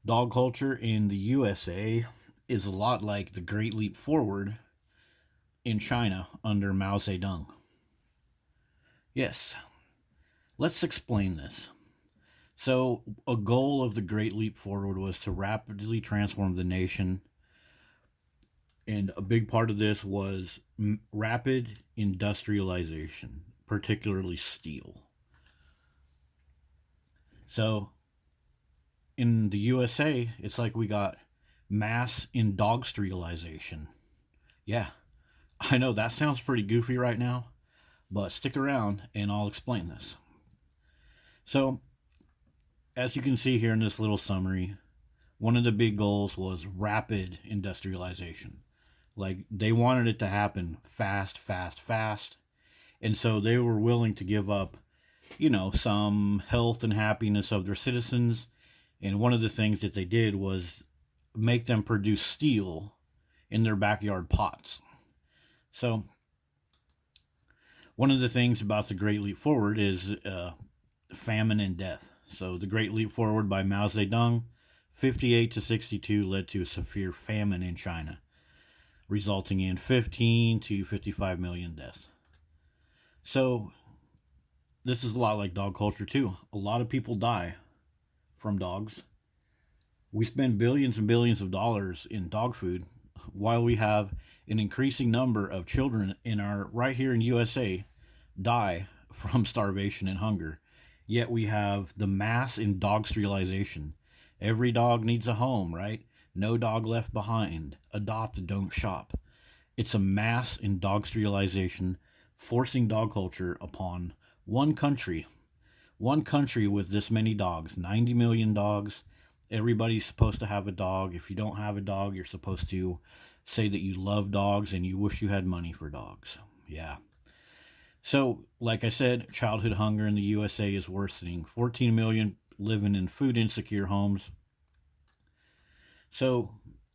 Dog culture in the USA is a lot like the Great Leap Forward in China under Mao Zedong. Yes, let's explain this. So, a goal of the Great Leap Forward was to rapidly transform the nation, and a big part of this was rapid industrialization, particularly steel. So, in the USA, it's like we got mass indogstrialization. Yeah, I know that sounds pretty goofy right now, but stick around and I'll explain this. So, as you can see here in this little summary, one of the big goals was rapid industrialization. Like they wanted it to happen fast, fast, fast. And so they were willing to give up, some health and happiness of their citizens. And one of the things that they did was make them produce steel in their backyard pots. So, one of the things about the Great Leap Forward is famine and death. So, the Great Leap Forward by Mao Zedong, 58 to 62, led to a severe famine in China, resulting in 15 to 55 million deaths. So, this is a lot like dog culture, too. A lot of people die from dogs. We spend billions and billions of dollars in dog food while we have an increasing number of children in our right here in USA die from starvation and hunger. Yet we have the mass industrialization. Every dog needs a home, right? No dog left behind. Adopt, don't shop. It's a mass industrialization forcing dog culture upon one country. One country with this many dogs, 90 million dogs. Everybody's supposed to have a dog. If you don't have a dog, you're supposed to say that you love dogs and you wish you had money for dogs. Yeah. So, like I said, childhood hunger in the USA is worsening. 14 million living in food insecure homes. So,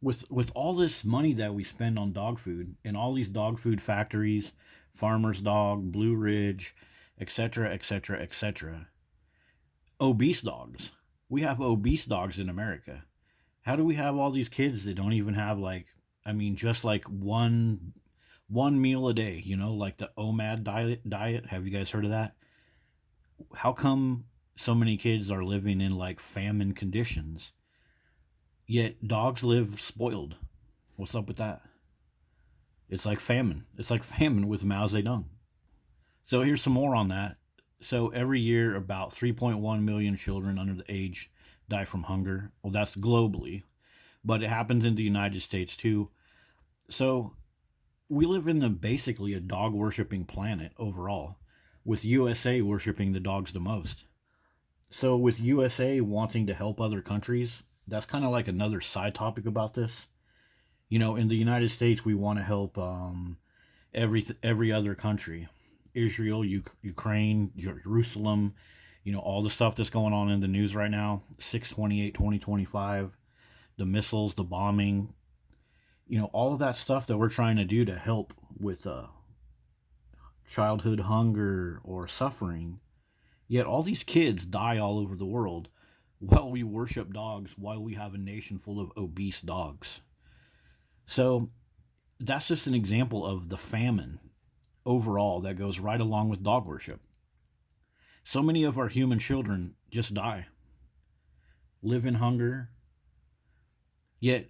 with all this money that we spend on dog food and all these dog food factories, Farmer's Dog, Blue Ridge, etc., etc., etc., obese dogs. We have obese dogs in America. How do we have all these kids that don't even have just like one meal a day, like the OMAD diet? Have you guys heard of that? How come so many kids are living in like famine conditions? Yet dogs live spoiled. What's up with that? It's like famine. It's like famine with Mao Zedong. So here's some more on that. So every year, about 3.1 million children under the age die from hunger. Well, that's globally, but it happens in the United States too. So we live in basically a dog worshipping planet overall, with USA worshipping the dogs the most. So with USA wanting to help other countries, that's kind of like another side topic about this. In the United States, we want to help every other country, Israel, Ukraine, Jerusalem, all the stuff that's going on in the news right now, 6/28/2025, the missiles, the bombing, all of that stuff that we're trying to do to help with childhood hunger or suffering. Yet all these kids die all over the world while we worship dogs, while we have a nation full of obese dogs. So that's just an example of the famine overall that goes right along with dog worship. So many of our human children just die, live in hunger, yet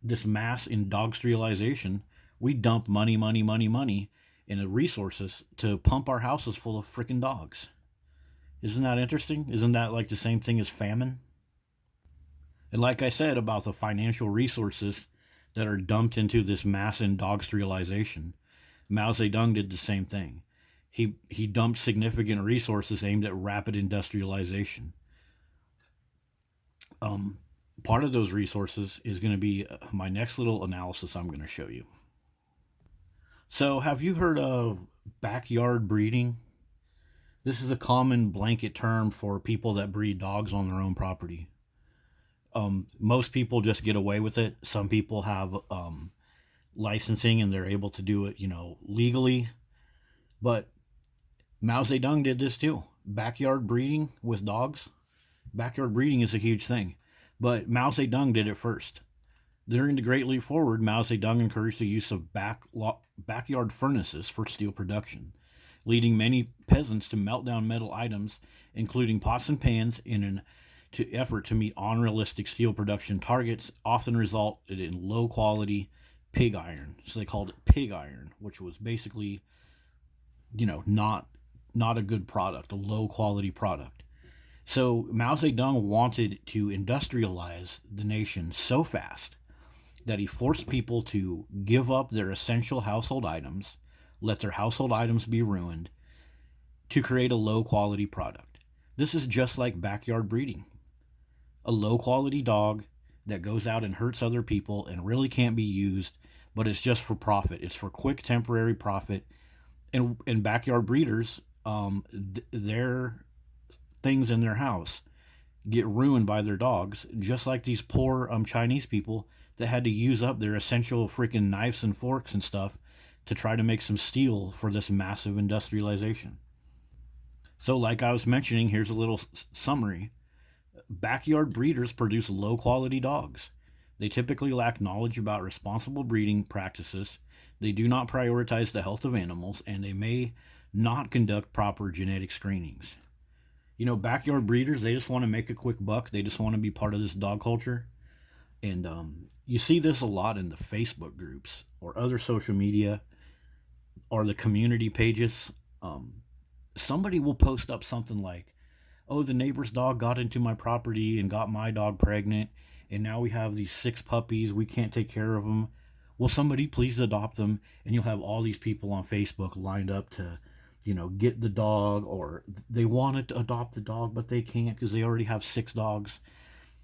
this mass industrialization, we dump money, money, money, money into resources to pump our houses full of freaking dogs. Isn't that interesting? Isn't that like the same thing as famine? And like I said about the financial resources that are dumped into this mass industrialization, Mao Zedong did the same thing. He dumped significant resources aimed at rapid industrialization. Um, Part of those resources is going to be my next little analysis I'm going to show you. So, have you heard of backyard breeding? This is a common blanket term for people that breed dogs on their own property. Most people just get away with it. Some people have licensing and they're able to do it, legally. But Mao Zedong did this too. Backyard breeding with dogs. Backyard breeding is a huge thing. But Mao Zedong did it first. During the Great Leap Forward, Mao Zedong encouraged the use of backyard furnaces for steel production, leading many peasants to melt down metal items, including pots and pans, in an effort to meet unrealistic steel production targets, often resulted in low quality pig iron. So they called it pig iron, which was basically, not a good product, a low quality product. So Mao Zedong wanted to industrialize the nation so fast that he forced people to give up their essential household items, let their household items be ruined, to create a low quality product. This is just like backyard breeding. A low quality dog that goes out and hurts other people and really can't be used, but it's just for profit. It's for quick temporary profit. And backyard breeders, their things in their house get ruined by their dogs, just like these poor Chinese people that had to use up their essential freaking knives and forks and stuff to try to make some steel for this massive industrialization. So, like I was mentioning, here's a little summary. Backyard breeders produce low quality dogs. They typically lack knowledge about responsible breeding practices. They do not prioritize the health of animals, and they may not conduct proper genetic screenings. Backyard breeders, they just want to make a quick buck. They just want to be part of this dog culture. And you see this a lot in the Facebook groups or other social media or the community pages. Somebody will post up something like, oh, the neighbor's dog got into my property and got my dog pregnant, and now we have these 6 puppies. We can't take care of them. Will somebody please adopt them? And you'll have all these people on Facebook lined up to, get the dog, or they want to adopt the dog, but they can't because they already have 6 dogs.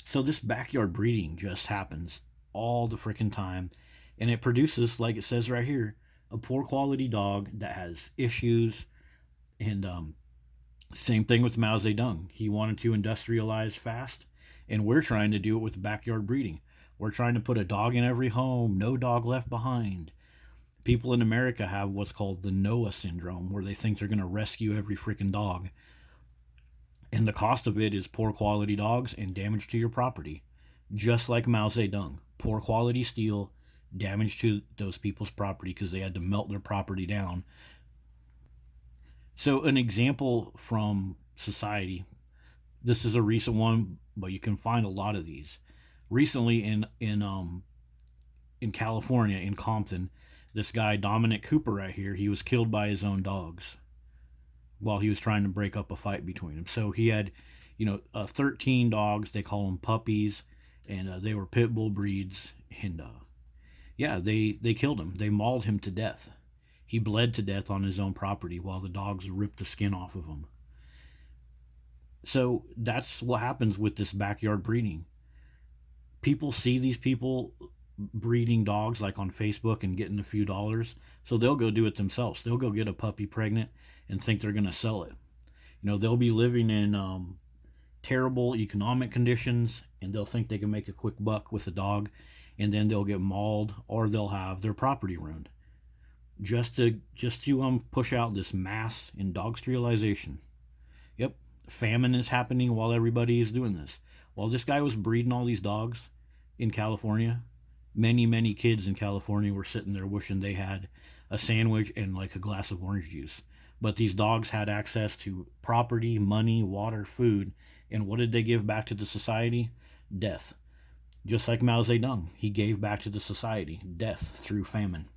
So this backyard breeding just happens all the freaking time, and it produces, like it says right here, a poor quality dog that has issues. And same thing with Mao Zedong. He wanted to industrialize fast, and we're trying to do it with backyard breeding. We're trying to put a dog in every home, no dog left behind. People in America have what's called the Noah syndrome, where they think they're going to rescue every freaking dog. And the cost of it is poor quality dogs and damage to your property. Just like Mao Zedong. Poor quality steel, damage to those people's property because they had to melt their property down. So, an example from society. This is a recent one, but you can find a lot of these. Recently, in California, in Compton, this guy Dominic Cooper right here, he was killed by his own dogs while he was trying to break up a fight between them. So he had, 13 dogs. They call them puppies, and they were pit bull breeds. And yeah, they killed him. They mauled him to death. He bled to death on his own property while the dogs ripped the skin off of him. So that's what happens with this backyard breeding. People see these people breeding dogs like on Facebook and getting a few dollars, so they'll go do it themselves. They'll go get a puppy pregnant and think they're going to sell it. They'll be living in terrible economic conditions, and they'll think they can make a quick buck with a dog, and then they'll get mauled or they'll have their property ruined just to push out this mass industrialization. Yep, famine is happening while everybody is doing this. While this guy was breeding all these dogs in California, many kids in California were sitting there wishing they had a sandwich and like a glass of orange juice. But these dogs had access to property, money, water, food, and what did they give back to the society? Death. Just like Mao Zedong, he gave back to the society death through famine.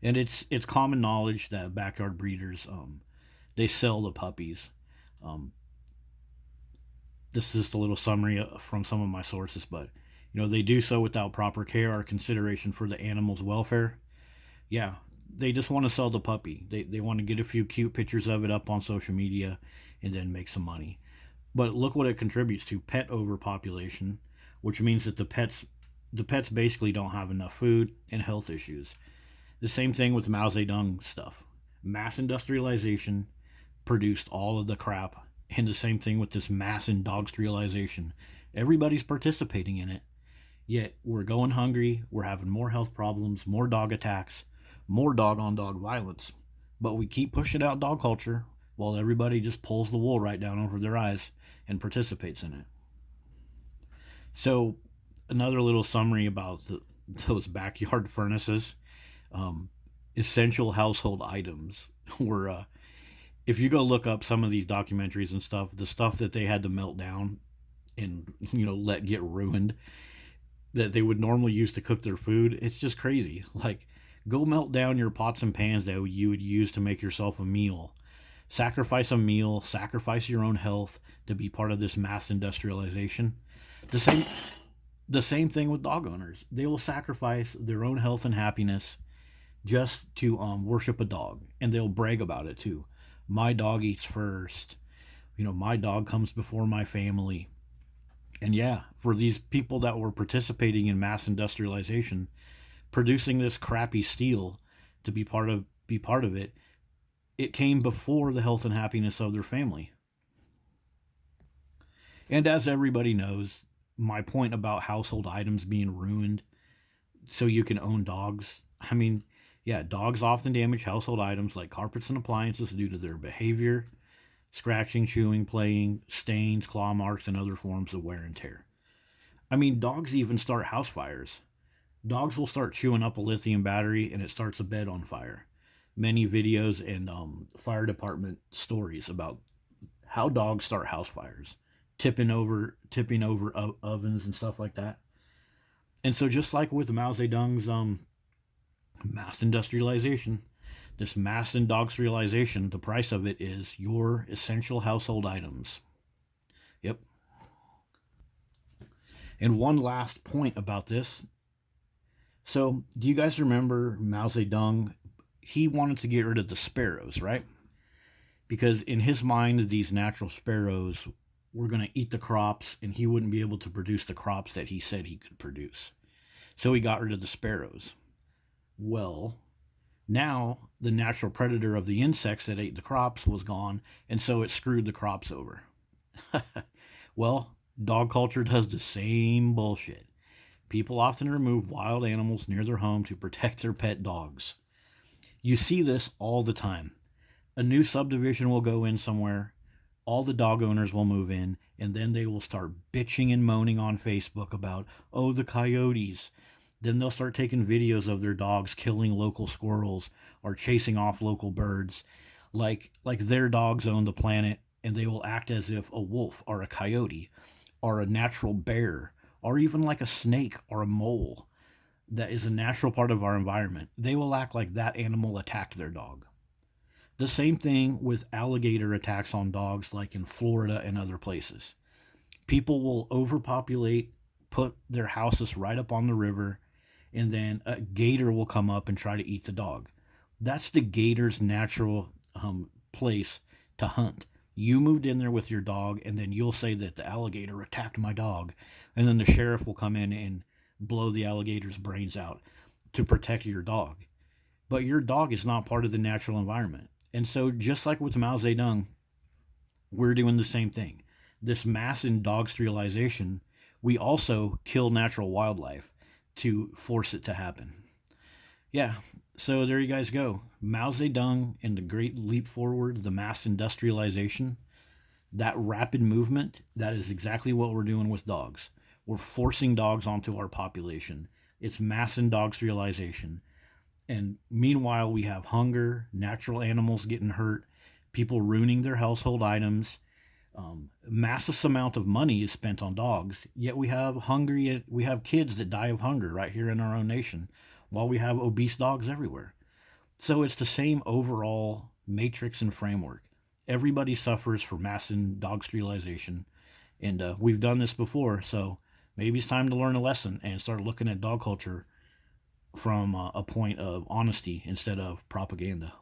And it's common knowledge that backyard breeders, they sell the puppies. Um, this is just a little summary from some of my sources, but they do so without proper care or consideration for the animal's welfare. Yeah, they just want to sell the puppy. They want to get a few cute pictures of it up on social media and then make some money. But look what it contributes to: pet overpopulation, which means that the pets basically don't have enough food, and health issues. The same thing with Mao Zedong stuff. Mass industrialization produced all of the crap, and the same thing with this mass industrialization. Everybody's participating in it, yet we're going hungry, we're having more health problems, more dog attacks, more dog on dog violence. But we keep pushing out dog culture while everybody just pulls the wool right down over their eyes and participates in it. So, another little summary about those backyard furnaces. Um, Essential household items were, if you go look up some of these documentaries and stuff, the stuff that they had to melt down and let get ruined that they would normally use to cook their food, it's just crazy. Like, go melt down your pots and pans that you would use to make yourself a meal. Sacrifice a meal, sacrifice your own health to be part of this mass industrialization. The same the same thing with dog owners. They will sacrifice their own health and happiness just to worship a dog, and they'll brag about it too. My dog eats first. My dog comes before my family. And yeah, for these people that were participating in mass industrialization, producing this crappy steel to be part of it, it came before the health and happiness of their family. And as everybody knows, my point about household items being ruined so you can own dogs. I mean, yeah, dogs often damage household items like carpets and appliances due to their behavior, scratching, chewing, playing, stains, claw marks, and other forms of wear and tear. I mean, dogs even start house fires. Dogs will start chewing up a lithium battery and it starts a bed on fire. Many videos and fire department stories about how dogs start house fires, tipping over ovens and stuff like that. And so, just like with Mao Zedong's mass industrialization, this mass industrialization, the price of it is your essential household items. Yep. And one last point about this. So, do you guys remember Mao Zedong? He wanted to get rid of the sparrows, right? Because in his mind, these natural sparrows were going to eat the crops and he wouldn't be able to produce the crops that he said he could produce. So he got rid of the sparrows. Well, now the natural predator of the insects that ate the crops was gone, and so it screwed the crops over. Well, dog culture does the same bullshit. People often remove wild animals near their home to protect their pet dogs. You see this all the time. A new subdivision will go in somewhere, all the dog owners will move in, and then they will start bitching and moaning on Facebook about, oh, the coyotes. Then they'll start taking videos of their dogs killing local squirrels or chasing off local birds, like their dogs own the planet, and they will act as if a wolf or a coyote or a natural bear or even like a snake or a mole that is a natural part of our environment. They will act like that animal attacked their dog. The same thing with alligator attacks on dogs, like in Florida and other places. People will overpopulate, put their houses right up on the river, and then a gator will come up and try to eat the dog. That's the gator's natural place to hunt. You moved in there with your dog, and then you'll say that the alligator attacked my dog, and then the sheriff will come in and blow the alligator's brains out to protect your dog. But your dog is not part of the natural environment. And so, just like with Mao Zedong, we're doing the same thing. This mass industrialization, we also kill natural wildlife to force it to happen. Yeah, so there you guys go. Mao Zedong and the Great Leap Forward, the mass industrialization, that rapid movement, that is exactly what we're doing with dogs. We're forcing dogs onto our population. It's mass industrialization. And meanwhile, we have hunger, natural animals getting hurt, people ruining their household items. Massive amount of money is spent on dogs. Yet we have kids that die of hunger right here in our own nation, while we have obese dogs everywhere. So it's the same overall matrix and framework. Everybody suffers for mass industrialization, and we've done this before. So maybe it's time to learn a lesson and start looking at dog culture from a point of honesty instead of propaganda.